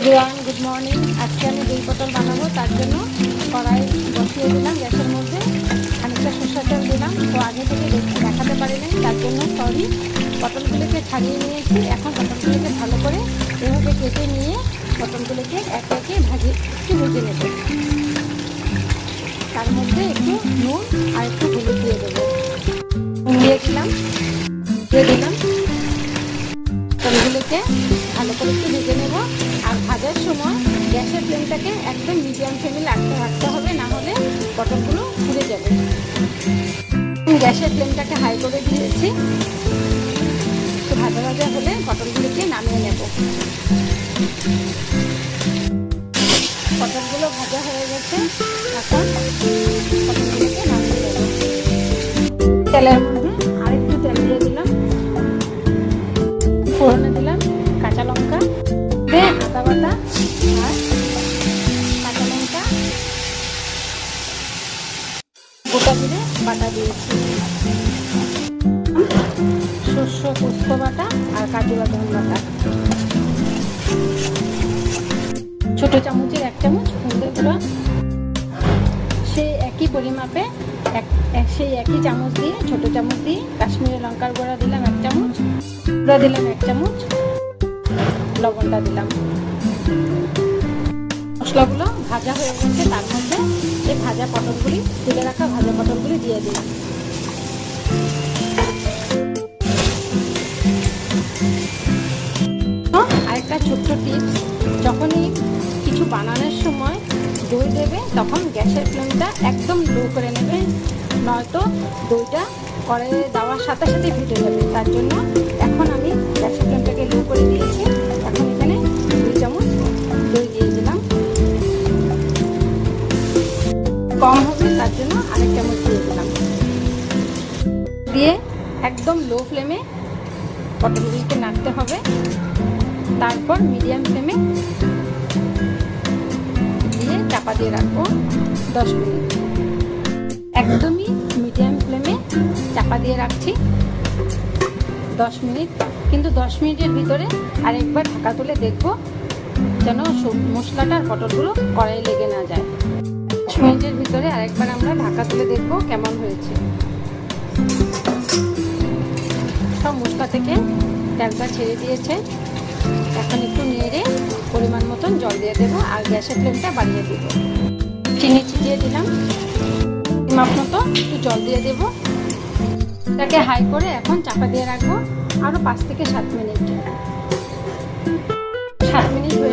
Everyone, good morning. আজকে আমি দই পটল বানাবো, তার জন্য কড়াই বসিয়ে দিলাম গ্যাসের মধ্যে। খানিকটা সরষের তেল দিলাম, তো আগে থেকে দেখাতে পারিনি, তার জন্য সরি। পটলগুলোকে ছাড়িয়ে নিয়েছি। এখন পটলগুলোকে ভালো করে এভাবে কেটে নিয়ে পটলগুলোকে একে একে একটু ভেজে নেব। তার মধ্যে একটু নুন আর একটু হলুদ দিয়ে দেবো। দিয়ে দিলাম পটলগুলোকে ভালো করে একটু ভেজে নেব। আর ভাজার সময় গ্যাসের ফ্লেমটাকে একদম মিডিয়াম ফ্লেমে রাখতে হবে, না হলে পটলগুলো পুড়ে যাবে। গ্যাসের ফ্লেমটাকে হাই করে দিয়েছি। একটু ভাজা ভাজা হলে পটলগুলোকে নামিয়ে নেব। পটলগুলো ভাজা হয়ে গেছে, এখন পটলগুলোকে নামিয়ে নেব। তেলের মধ্যে আরেকটু তেল দিয়ে দিলাম, ফোড়নে দিলাম কাঁচা লঙ্কা, আদা বাটা আর কাঁচা লঙ্কা, গোটা জিরে বাটা দিয়েছি, শস্য পোস্ত বাটা আর কাজু বাদাম বাটা। ছোট চামচের 1 চামচ হলুদের গুঁড়ো, সেই একই পরিমাপে সেই একই চামচ দিয়ে ছোট চামচ দিয়ে কাশ্মীরি লঙ্কার গুঁড়া দিলাম 1 চামচ, গুঁড়া দিলাম 1 চামচ, লবণটা দিলাম। মশলাগুলো ভাজা হয়ে গেছে, তার মধ্যে এই ভাজা পটলগুলি, তুলে রাখা ভাজা পটলগুলি দিয়ে দিলাম। আরেকটা ছোট্ট টিপস, যখনই কিছু বানানোর সময় দই দেবে, তখন গ্যাসের ফ্লেমটা একদম লো করে নেবে, নয়তো দইটা কড়াইয়ে দেওয়ার সাথে সাথে ফেটে যাবে। তার জন্য এখন আমি গ্যাসের ফ্লেমটাকে লো করে দিয়েছি। এখন এখানে 2 চামচ দই দিয়ে দিলাম, কম হবে তার জন্য আরেক চামচ দিয়ে দিলাম। দিয়ে একদম লো ফ্লেমে পটলগুলিকে নাড়তে হবে, তারপর মিডিয়াম ফ্লেমে দিয়ে চাপা দিয়ে রাখবো 10 মিনিট। একদমই মিডিয়াম ফ্লেমে চাপা দিয়ে রাখছি 10 মিনিট। কিন্তু 10 মিনিটের ভিতরে আরেকবার ঢাকা তুলে দেখবো, যেন মশলাটা আর পটলগুলো কড়াইয়ে লেগে না যায়। 10 মিনিটের ভিতরে আরেকবার আমরা ঢাকা তুলে দেখবো কেমন হয়েছে। সব মশলা থেকে তেলটা ছেড়ে দিয়েছে। এখন একটু নেড়ে পরিমাণ মতন জল দিয়ে দেবো আর গ্যাসের ফ্লেমটা বাড়িয়ে দেবো। চিনি ছিটিয়ে দিলাম, মাপ মতো একটু জল দিয়ে দেবো। এটাকে হাই করে এখন চাপা দিয়ে রাখবো আরও 5 থেকে 7 মিনিট।